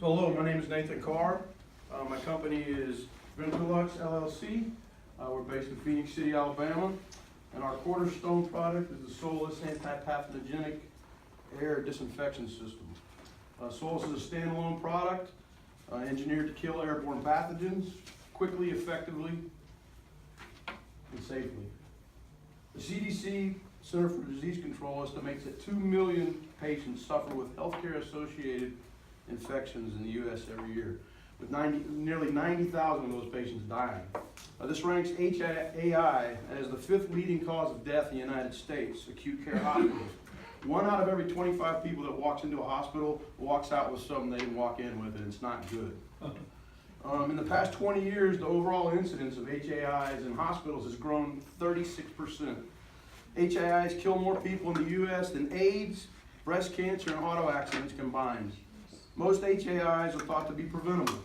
Hello, my name is Nathan Carr. My company is VentorLux's, LLC. We're based in Phoenix City, Alabama, and our cornerstone product is the Soulis anti-pathogenic air disinfection system. Soulis is a standalone product engineered to kill airborne pathogens quickly, effectively, and safely. The CDC, Center for Disease Control, estimates that 2 million patients suffer with healthcare-associated infections in the U.S. every year, with nearly 90,000 of those patients dying. This ranks HAI as the 5th leading cause of death in the United States, acute care hospitals. 1 out of every 25 people that walks into a hospital walks out with something they didn't walk in with, and it's not good. In the past 20 years, the overall incidence of HAIs in hospitals has grown 36%. HAIs kill more people in the U.S. than AIDS, breast cancer, and auto accidents combined. Most HAIs are thought to be preventable.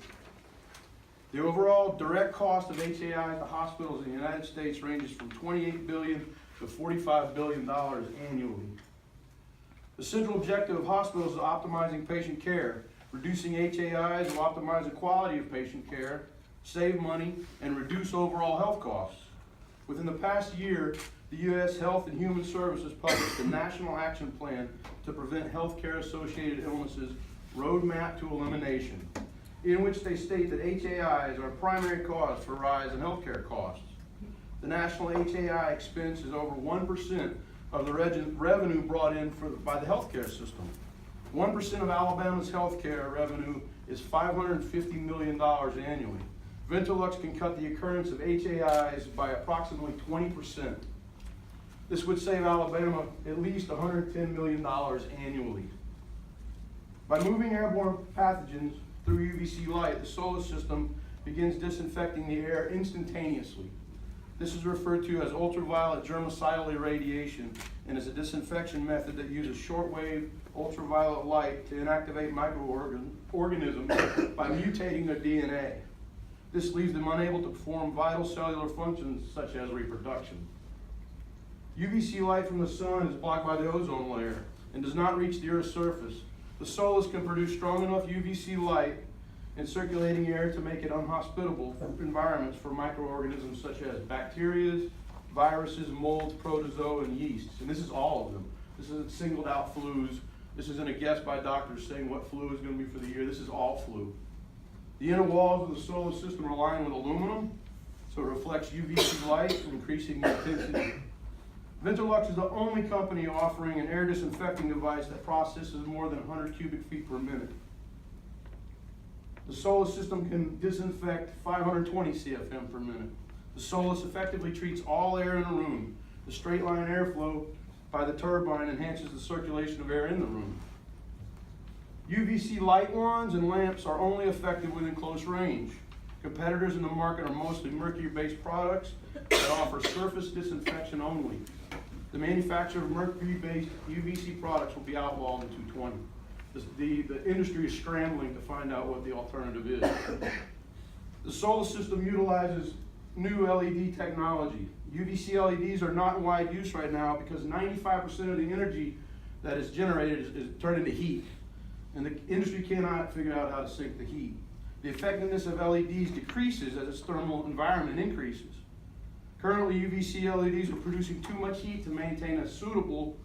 The overall direct cost of HAI to hospitals in the United States ranges from $28 billion to $45 billion annually. The central objective of hospitals is optimizing patient care. Reducing HAIs will optimize the quality of patient care, save money, and reduce overall health costs. Within the past year, the U.S. Health and Human Services published a National Action Plan to prevent healthcare-associated illnesses, Roadmap to Elimination, in which they state that HAIs are a primary cause for a rise in healthcare costs. The national HAI expense is over 1% of the revenue brought in by the healthcare system. 1% of Alabama's healthcare revenue is $550 million annually. VentorLux can cut the occurrence of HAIs by approximately 20%. This would save Alabama at least $110 million annually. By moving airborne pathogens through UVC light, the Soulis system begins disinfecting the air instantaneously. This is referred to as ultraviolet germicidal irradiation and is a disinfection method that uses shortwave ultraviolet light to inactivate microorganisms by mutating their DNA. This leaves them unable to perform vital cellular functions such as reproduction. UVC light from the sun is blocked by the ozone layer and does not reach the Earth's surface. The Soulis can produce strong enough UVC light in circulating air to make it unhospitable environments for microorganisms such as bacteria, viruses, molds, protozoa, and yeasts. And this is all of them. This isn't singled out flus. This isn't a guess by doctors saying what flu is going to be for the year. This is all flu. The inner walls of the Soulis system are lined with aluminum, so it reflects UVC light, increasing the intensity. VentorLux is the only company offering an air disinfecting device that processes more than 100 cubic feet per minute. The Soulis system can disinfect 520 CFM per minute. The Soulis effectively treats all air in a room. The straight line airflow by the turbine enhances the circulation of air in the room. UVC light wands and lamps are only effective within close range. Competitors in the market are mostly mercury-based products that offer surface disinfection only. The manufacture of mercury-based UVC products will be outlawed in 2020. The industry is scrambling to find out what the alternative is. The Soulis system utilizes new LED technology. UVC LEDs are not in wide use right now because 95% of the energy that is generated is turned into heat. And the industry cannot figure out how to sink the heat. The effectiveness of LEDs decreases as its thermal environment increases. Currently, UVC LEDs are producing too much heat to maintain a suitable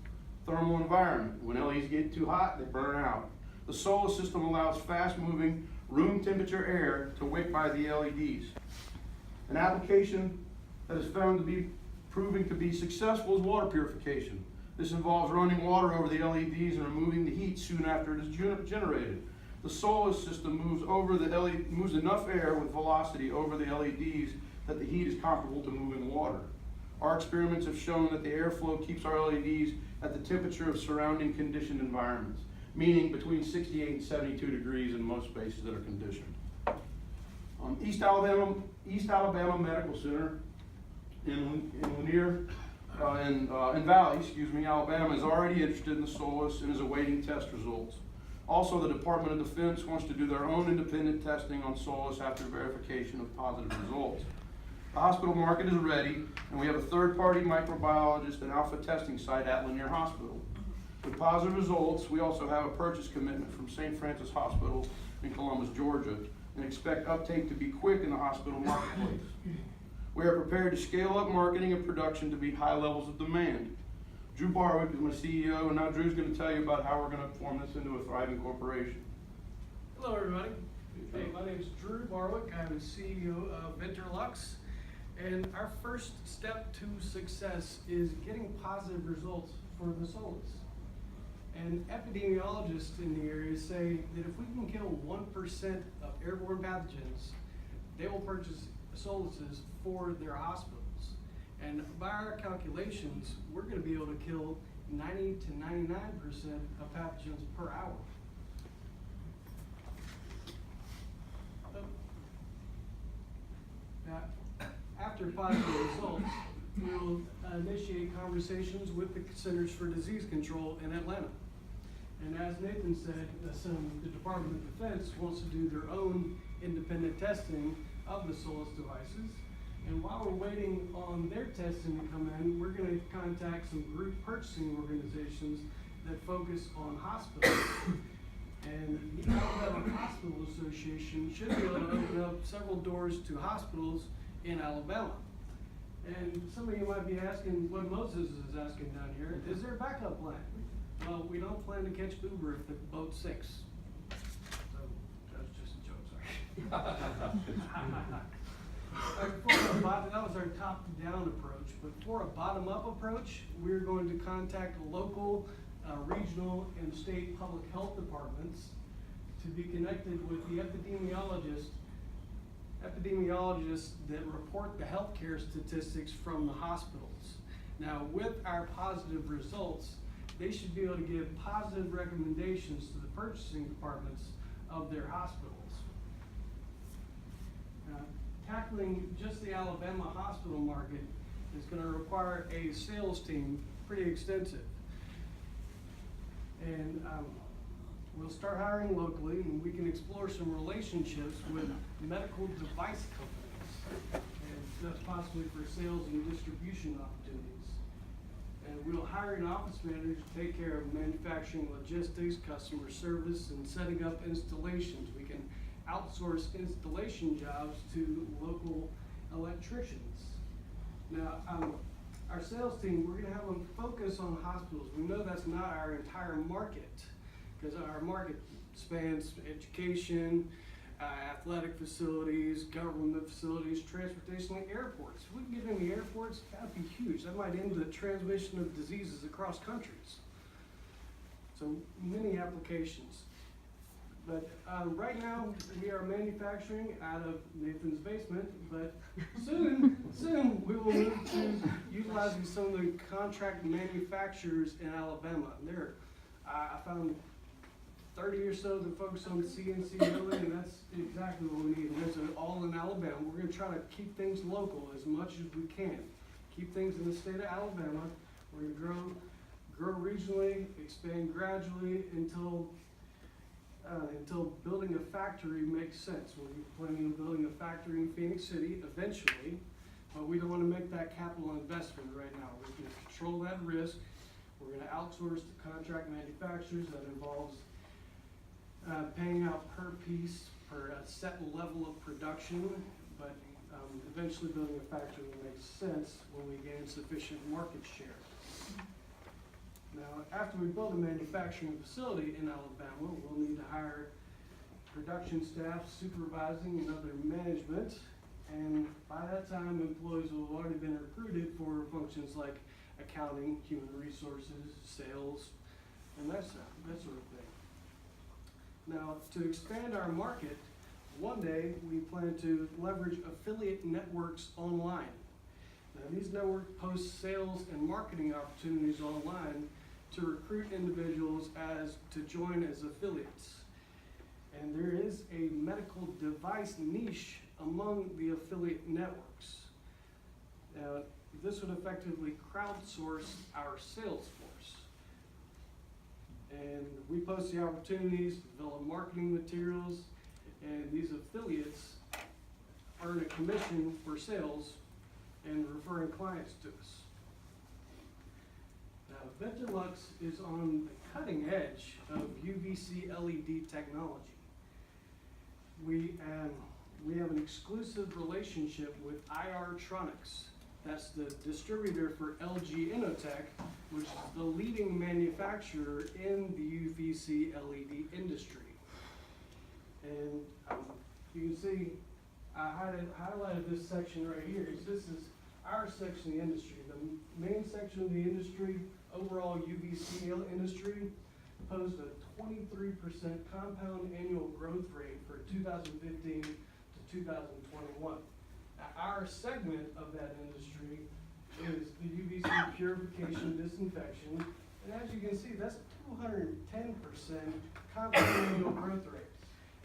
thermal environment. When LEDs get too hot, they burn out. The Soulis system allows fast-moving, room temperature air to wick by the LEDs. An application that is found to be proving to be successful is water purification. This involves running water over the LEDs and removing the heat soon after it is generated. The Soulis system moves enough air with velocity over the LEDs that the heat is comparable to moving water. Our experiments have shown that the airflow keeps our LEDs at the temperature of surrounding conditioned environments, meaning between 68 and 72 degrees in most spaces that are conditioned. East Alabama Medical Center in Valley, Alabama is already interested in the Soulis and is awaiting test results. Also, the Department of Defense wants to do their own independent testing on Soulis after verification of positive results. The hospital market is ready, and we have a third-party microbiologist and alpha testing site at Lanier Hospital. With positive results, we also have a purchase commitment from St. Francis Hospital in Columbus, Georgia, and expect uptake to be quick in the hospital marketplace. We are prepared to scale up marketing and production to meet high levels of demand. Drew Barwick is my CEO, and now Drew's going to tell you about how we're going to form this into a thriving corporation. Hello, everybody. Hey, my name is Drew Barwick. I'm the CEO of VentorLux's, and our first step to success is getting positive results for the Soulis. And epidemiologists in the area say that if we can kill 1% of airborne pathogens, they will purchase Soulis's for their hospitals. And by our calculations, we're going to be able to kill 90 to 99% of pathogens per hour. Now, after positive results, we'll initiate conversations with the Centers for Disease Control in Atlanta. And as Nathan said, the Department of Defense wants to do their own independent testing of the Soulis devices. And while we're waiting on their testing to come in, we're going to contact some group purchasing organizations that focus on hospitals. And the Alabama Hospital Association should be able to open up several doors to hospitals in Alabama. And some of you might be asking what Moses is asking down here, is there a backup plan? Well, we don't plan to catch Uber if the boat sinks. So, that's just a joke, sorry. That was our top-down approach, but for a bottom-up approach, we're going to contact local, regional, and state public health departments to be connected with the epidemiologists that report the healthcare statistics from the hospitals. Now, with our positive results, they should be able to give positive recommendations to the purchasing departments of their hospitals. Tackling just the Alabama hospital market is going to require a sales team pretty extensive. And we'll start hiring locally, and we can explore some relationships with medical device companies, and possibly for sales and distribution opportunities. And we'll hire an office manager to take care of manufacturing logistics, customer service, and setting up installations. We can outsource installation jobs to local electricians. Now, our sales team, we're going to have them focus on hospitals. We know that's not our entire market, because our market spans education, athletic facilities, government facilities, transportation, and airports. If we can get in the airports, that'd be huge. That might end the transmission of diseases across countries. So many applications. But right now, we are manufacturing out of Nathan's basement, but soon we will move to utilizing some of the contract manufacturers in Alabama. I found 30 or so that focus on CNC milling, and that's exactly what we need. And there's all in Alabama. We're going to try to keep things local as much as we can. Keep things in the state of Alabama. We're going to grow regionally, expand gradually until building a factory makes sense. We're planning on building a factory in Phoenix City eventually, but we don't want to make that capital investment right now. We're going to control that risk. We're going to outsource to contract manufacturers. That involves paying out per piece for a set level of production, but eventually building a factory will make sense when we gain sufficient market share. Now, after we build a manufacturing facility in Alabama, we'll need to hire production staff, supervising, and other management. And by that time, employees will have already been recruited for functions like accounting, human resources, sales, and that sort of thing. Now, to expand our market, one day we plan to leverage affiliate networks online. Now, these networks post sales and marketing opportunities online to recruit individuals to join as affiliates. And there is a medical device niche among the affiliate networks. This would effectively crowdsource our sales force. And we post the opportunities, develop marketing materials, and these affiliates earn a commission for sales and referring clients to us. Now, VentorLux is on the cutting edge of UVC LED technology. we have an exclusive relationship with IR-tronics. That's the distributor for LG Innotek, which is the leading manufacturer in the UVC LED industry. And you can see, I highlighted this section right here. This is our section of the industry. The main section of the industry, overall UVC industry, posed a 23% compound annual growth rate for 2015 to 2021. Now, our segment of that industry is the UVC purification disinfection, and as you can see, that's 210% compound annual growth rate.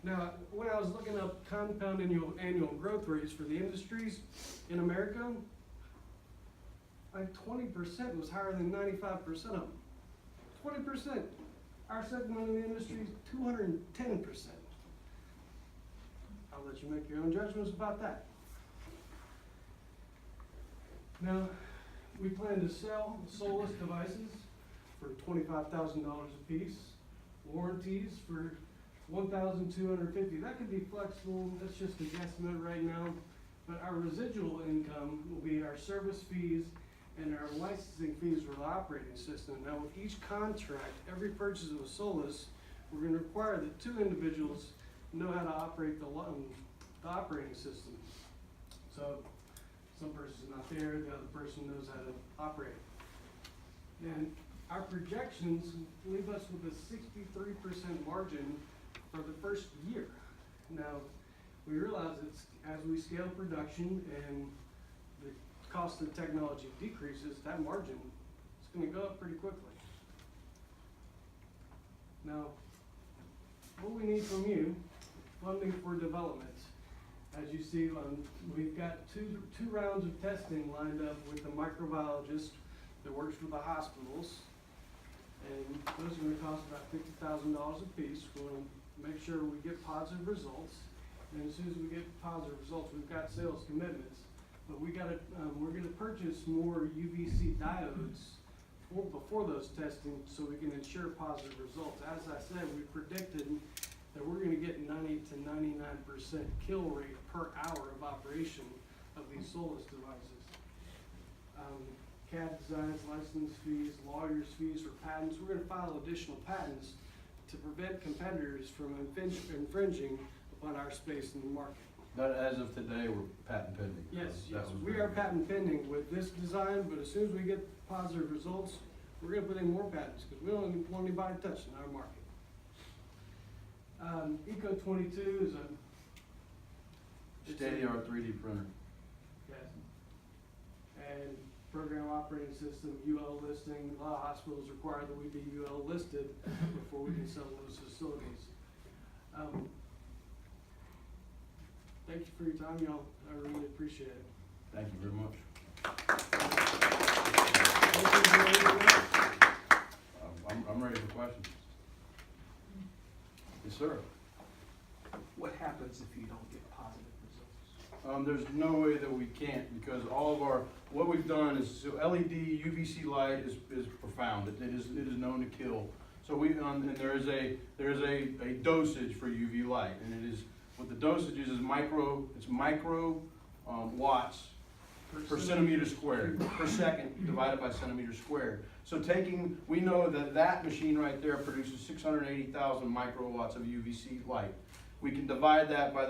Now, when I was looking up compound annual growth rates for the industries in America, like 20% was higher than 95% of them. 20%. Our segment of the industry is 210%. I'll let you make your own judgments about that. Now, we plan to sell Soulis devices for $25,000 a piece, warranties for $1,250. That could be flexible. That's just a guesstimate right now. But our residual income will be our service fees and our licensing fees for the operating system. Now, with each contract, every purchase of a Soulis, we're going to require that two individuals know how to operate the operating system. So, some person's not there, the other person knows how to operate it. And our projections leave us with a 63% margin for the first year. Now, we realize it's as we scale production and the cost of technology decreases, that margin is going to go up pretty quickly. Now, what we need from you, funding for development. As you see, we've got two rounds of testing lined up with the microbiologist that works with the hospitals. And those are going to cost about $50,000 a piece. We're going to make sure we get positive results. And as soon as we get positive results, we've got sales commitments. But we're going to purchase more UVC diodes before those testing so we can ensure positive results. As I said, we predicted that we're going to get 90 to 99% kill rate per hour of operation of these Soulis devices. CAD designs, license fees, lawyers' fees for patents. We're going to file additional patents to prevent competitors from infringing upon our space in the market. But as of today, we're patent pending. Yes, So yes, that was we very are good. patent pending with this design, but as soon as we get positive results, we're going to put in more patents because we don't want anybody touching our market. Eco 22 is a State-of-the-art 3D printer. yes, and program operating system, UL listing. A lot of hospitals require that we be UL listed before we can sell those facilities. Thank you for your time, y'all. I really appreciate it. Thank you very much. I'm ready for questions. Yes, sir. What happens if you don't get positive results? There's no way that we can't, because all of what we've done is, so LED UVC light is profound. It is known to kill. So and there is a dosage for UV light, and it is, what the dosage is micro watts per centimeter squared, per second divided by centimeter squared. So we know that machine right there produces 680,000 microwatts of UVC light. We can divide that by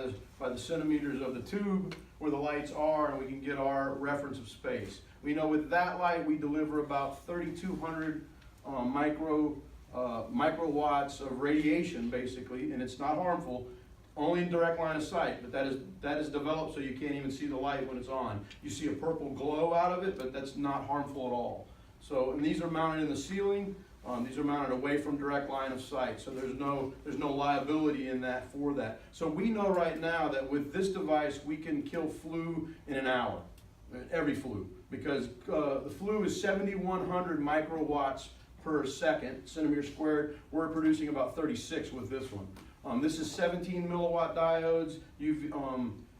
the centimeters of the tube where the lights are, and we can get our reference of space. We know with that light we deliver about 3,200 microwatts of radiation, basically, and it's not harmful. Only in direct line of sight, but that is developed so you can't even see the light when it's on. You see a purple glow out of it, but that's not harmful at all. So, and these are mounted in the ceiling. These are mounted away from direct line of sight, so there's no liability in that for that. So we know right now that with this device we can kill flu in an hour, every flu, because the flu is 7,100 microwatts per second, centimeter squared. We're producing about 36 with this one. This is 17 milliwatt diodes.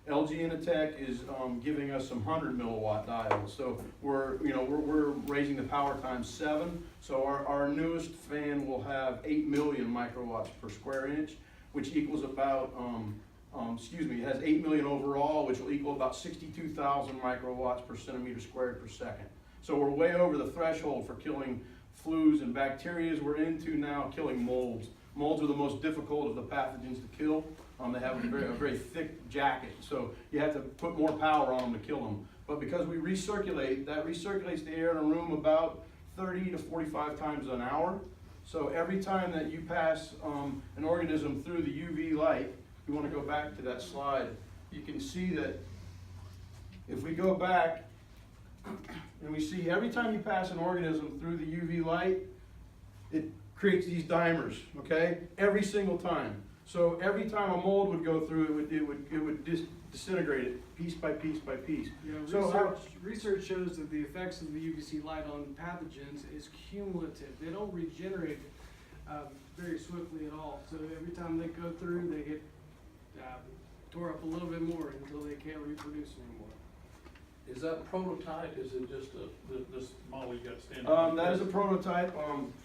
LG Innotek is giving us some 100 milliwatt diodes. So we're raising the power times 7. So our newest fan will have 8 million microwatts per square inch, which equals about It has 8 million overall, which will equal about 62,000 microwatts per centimeter squared per second. So we're way over the threshold for killing flus and bacteria. We're into now killing molds. Molds are the most difficult of the pathogens to kill. They have a very thick jacket, so you have to put more power on them to kill them. But because we recirculate, that recirculates the air in a room about 30 to 45 times an hour. So every time that you pass an organism through the UV light, you want to go back to that slide, you can see that if we go back and we see every time you pass an organism through the UV light, it creates these dimers, okay? Every single time. So every time a mold would go through, it would disintegrate it piece by piece by piece. You know, So research shows that the effects of the UVC light on pathogens is cumulative. They don't regenerate very swiftly at all. So every time they go through, they get tore up a little bit more until they can't reproduce anymore. Is that a prototype? Is it just this model you got standing? that is a prototype.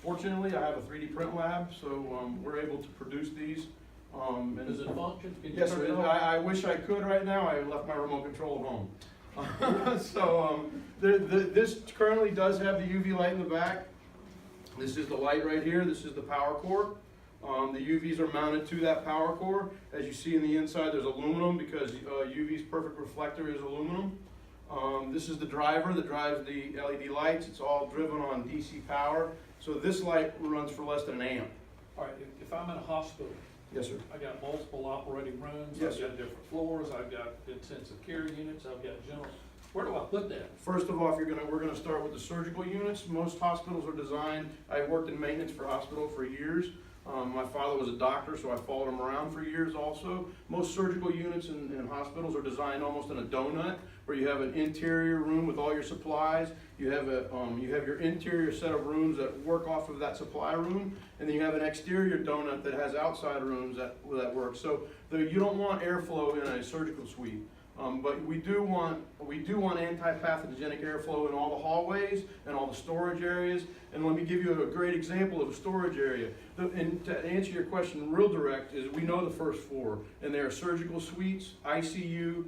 Fortunately, I have a 3D print lab, so we're able to produce these. And Does it function? Can you yes, turn sir. it on? I wish I could right now. I left my remote control at home. So this currently does have the UV light in the back. This is the light right here. This is the power core. The UVs are mounted to that power core. As you see in the inside, there's aluminum because UV's perfect reflector is aluminum. This is the driver that drives the LED lights. It's all driven on DC power. So this light runs for less than an amp. All right, if I'm in a hospital, Yes, sir. I got multiple operating rooms, Yes, I've got different floors, I've got intensive care units, I've got general. Where do I put that? First of all, we're gonna start with the surgical units. Most hospitals are designed, I worked in maintenance for a hospital for years. My father was a doctor, so I followed him around for years also. Most surgical units in hospitals are designed almost in a donut, where you have an interior room with all your supplies. You have your interior set of rooms that work off of that supply room, and then you have an exterior donut that has outside rooms that work. So you don't want airflow in a surgical suite. But we do want anti-pathogenic airflow in all the hallways and all the storage areas. And let me give you a great example of a storage area. And to answer your question real direct is we know the first floor, and there are surgical suites, ICU,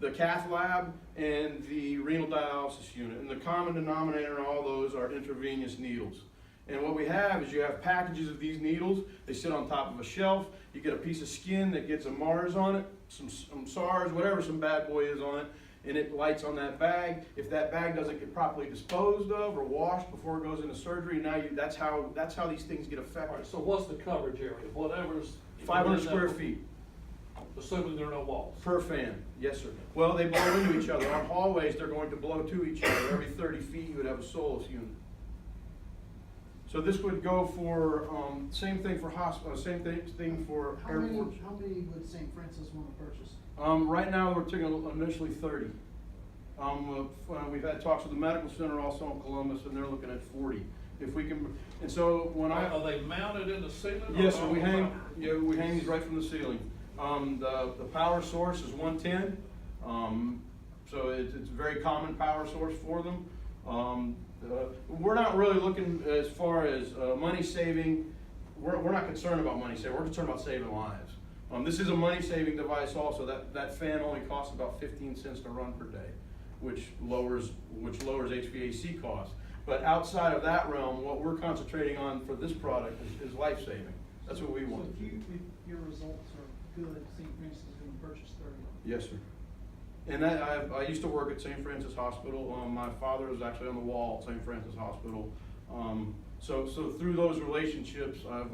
the cath lab, and the renal dialysis unit. And the common denominator in all those are intravenous needles. And what we have is you have packages of these needles. They sit on top of a shelf. You get a piece of skin that gets a Mars on it, some SARS, whatever some bad boy is on it, and it lights on that bag. If that bag doesn't get properly disposed of or washed before it goes into surgery, that's how these things get All affected. right, so what's the coverage area? Whatever's. 500 square feet Assuming there are no walls. per fan. Yes, sir. Well, they blow into each other. On hallways, they're going to blow to each other. Every 30 feet, you would have a Soulis unit. So this would go for, same thing for hospital, same thing for airports. How many would St. Francis want to purchase? Right now, we're taking initially 30. We've had talks with the medical center also in Columbus, and they're looking at 40. If we can, and so when Are they mounted in the ceiling? or yes, sir, on we the hang, ground? we hang these right from the ceiling. The power source is 110, so it's a very common power source for them. We're not really looking as far as money saving. We're not concerned about money saving. We're concerned about saving lives. This is a money saving device also. That fan only costs about 15 cents to run per day, which lowers HVAC costs. But outside of that realm, what we're concentrating on for this product is life saving. That's what we want. So if your results are good, St. Francis is going to purchase 30. Yes, sir. And I used to work at St. Francis Hospital. My father was actually on the wall at St. Francis Hospital. So through those relationships, I've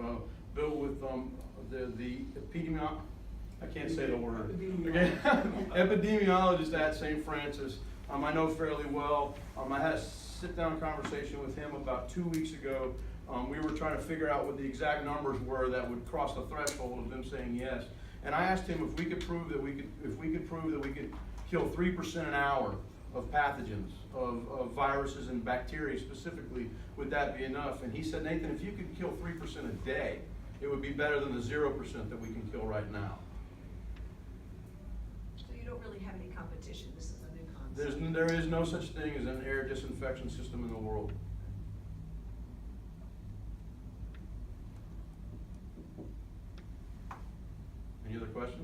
built with the epidemiologist. I can't say the word. Okay. Epidemiologist at St. Francis. I know fairly well. I had a sit-down conversation with him about 2 weeks ago. We were trying to figure out what the exact numbers were that would cross the threshold of them saying yes. And I asked him if we could prove that we could kill 3% an hour of pathogens, of viruses and bacteria specifically, would that be enough? And he said, Nathan, if you could kill 3% a day, it would be better than the 0% that we can kill right now. So you don't really have any competition, this is a new concept. There is no such thing as an air disinfection system in the world. Any other questions?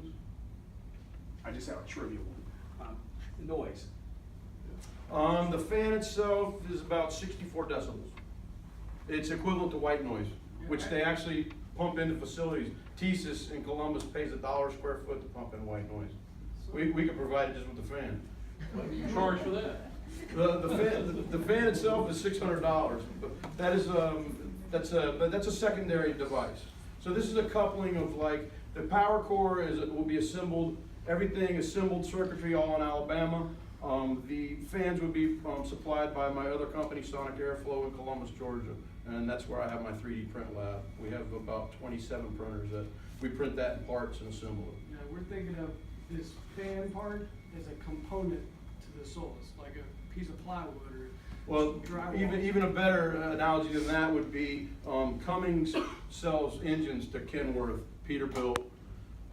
I just have a trivial one. Noise. The fan itself is about 64 decibels. It's equivalent to white noise, which they actually pump into facilities. TSIS in Columbus pays $1 a square foot to pump in white noise. We could provide it just with the fan. What do you charge for that? The fan itself is $600, but that's a secondary device. So this is a coupling of, like, the power core will be assembled, everything assembled circuitry all in Alabama. The fans would be supplied by my other company, Sonic Airflow in Columbus, Georgia, and that's where I have my 3D print lab. We have about 27 printers that we print that in parts and assemble it. Yeah, we're thinking of this fan part as a component to the Soulis, like a piece of plywood or Well, drywall. even a better analogy than that would be Cummins sells engines to Kenworth, Peterbilt,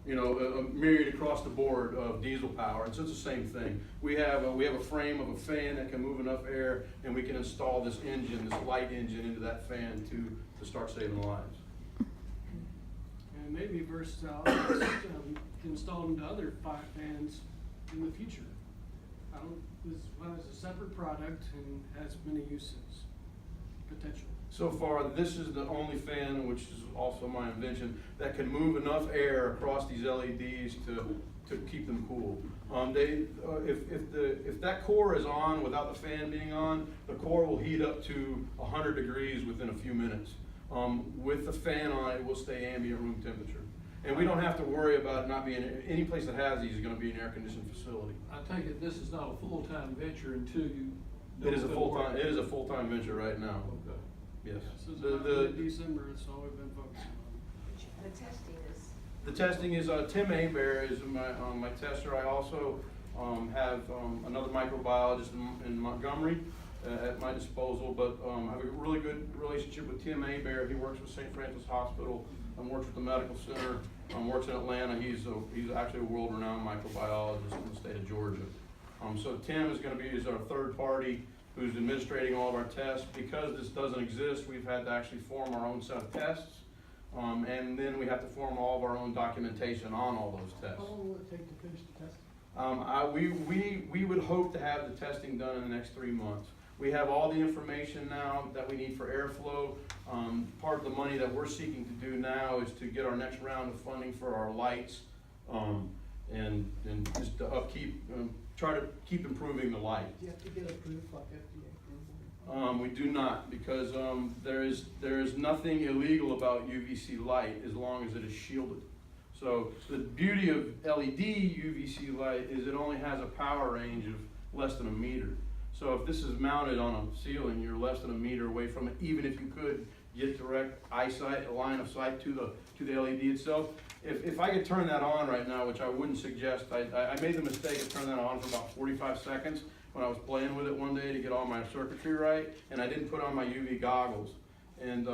you know, a myriad across the board of diesel power. It's the same thing. We have a frame of a fan that can move enough air, and we can install this engine, this light engine, into that fan to start saving lives. And maybe versatile, can install into other fans in the future. This one is a separate product and has many uses, potential. So far, this is the only fan, which is also my invention, that can move enough air across these LEDs to keep them cool. If that core is on without the fan being on, the core will heat up to 100 degrees within a few minutes. With the fan on, it will stay ambient room temperature. And we don't have to worry about it not being, any place that has these is gonna be an air-conditioned facility. I take it this is not a full-time venture until you. know It is a if it'll work. full-time venture right now, Okay. yes. So it's The- about the- December, it's all we've been focusing on. The testing is, The testing is, Tim Hebert is my tester. I also have another microbiologist in Montgomery at my disposal, but I have a really good relationship with Tim Hebert. He works with St. Francis Hospital, works with the medical center, works in Atlanta. He's actually a world-renowned microbiologist in the state of Georgia. So Tim is our third party who's administrating all of our tests. Because this doesn't exist, we've had to actually form our own set of tests. And then we have to form all of our own documentation on all those tests. How long will it take to finish the testing? We would hope to have the testing done in the next 3 months. We have all the information now that we need for airflow. Part of the money that we're seeking to do now is to get our next round of funding for our lights, and just to try to keep improving the light. Do you have to get approved, like FDA approval? We do not, because there is nothing illegal about UVC light as long as it is shielded. So the beauty of LED UVC light is it only has a power range of less than a meter. So if this is mounted on a ceiling, you're less than a meter away from it, even if you could get direct eyesight, a line of sight to the LED itself. If I could turn that on right now, which I wouldn't suggest, I made the mistake of turning that on for about 45 seconds when I was playing with it one day to get all my circuitry right, and I didn't put on my UV goggles. And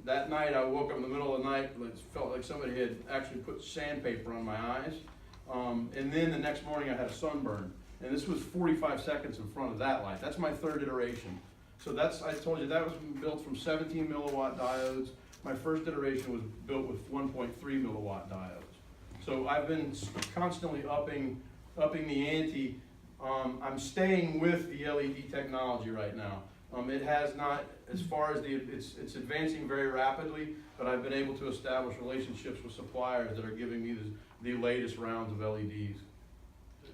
that night I woke up in the middle of the night, it felt like somebody had actually put sandpaper on my eyes. And then the next morning I had a sunburn. And this was 45 seconds in front of that light. That's my third iteration. So I told you, that was built from 17 milliwatt diodes. My first iteration was built with 1.3 milliwatt diodes. So I've been constantly upping the ante. I'm staying with the LED technology right now. It has not, as far as it's advancing very rapidly, but I've been able to establish relationships with suppliers that are giving me the latest rounds of LEDs.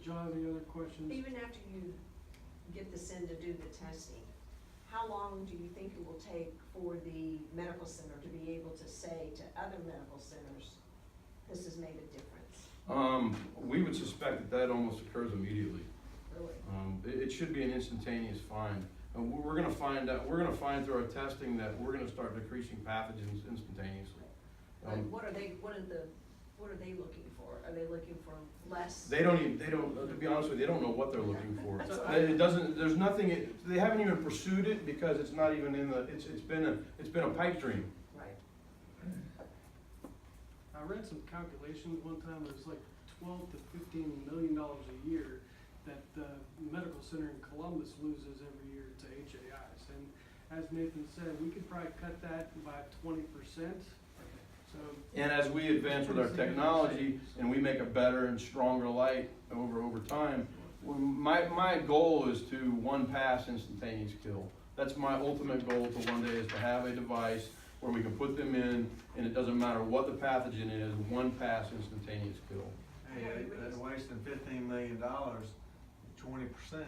John, any other questions? even after you get this in to do the testing, how long do you think it will take for the medical center to be able to say to other medical centers, this has made a difference? We would suspect that almost occurs immediately. Really? It should be an instantaneous find. We're gonna find through our testing that we're gonna start decreasing pathogens instantaneously. What are they looking for? Are they looking for less? They don't, to be honest with you, they don't know what they're looking for. That's There's nothing, they haven't even pursued it because it's not even it's been a pipe dream. Right. I read some calculations one time, it was like $12 to $15 million a year that the medical center in Columbus loses every year to HAIs. And as Nathan said, we could probably cut that by 20%. So So, And as we advance with our technology and we make a better and stronger light over time, my goal is to one pass instantaneous kill. That's my ultimate goal to one day, is to have a device where we can put them in and it doesn't matter what the pathogen is, one pass instantaneous kill. Hey, they're wasting $15 million, 20%.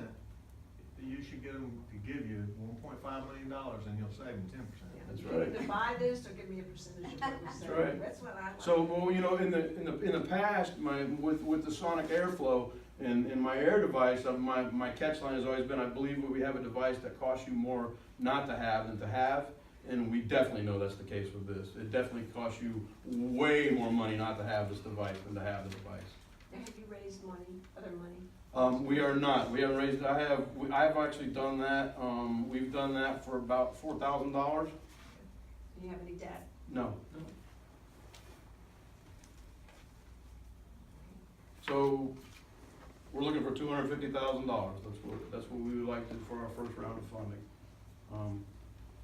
You should get them to give you $1.5 million and you'll save them 10%. That's You right. either buy this or give me a percentage of what we That's sell. right. That's what I like. So, well, you know, in the past, with the sonic airflow in my air device, my catch line has always been, I believe we have a device that costs you more not to have than to have, and we definitely know that's the case with this. It definitely costs you way more money not to have this device than to have the device. Now, have you raised money, other money? We are not. We haven't raised. I've actually done that. We've done that for about $4,000. Do you have any debt? No. So we're looking for $250,000. That's what we would like to for our first round of funding.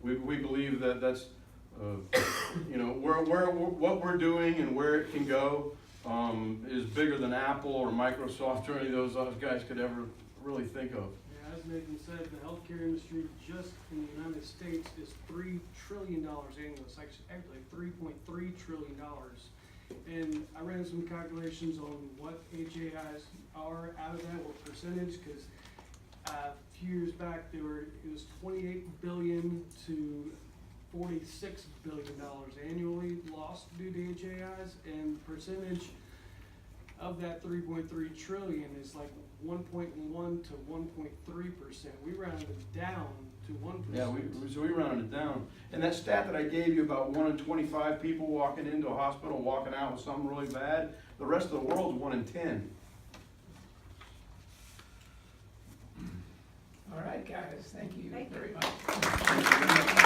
We believe that that's you know what we're doing and where it can go is bigger than Apple or Microsoft or any of those other guys could ever really think of. yeah, as Nathan said, the healthcare industry just in the United States is $3 trillion annually. It's actually $3.3 trillion. And I ran some calculations on what HAIs are out of that, what percentage, because a few years back it was $28 billion to $46 billion annually lost due to HAIs, and percentage of that 3.3 trillion is like 1.1 to 1.3%. We rounded it down to 1%. Yeah, so we rounded it down. And that stat that I gave you about 1 in 25 people walking into a hospital, walking out with something really bad, the rest of the world's 1 in 10. All right, guys, thank you Thank you. very much.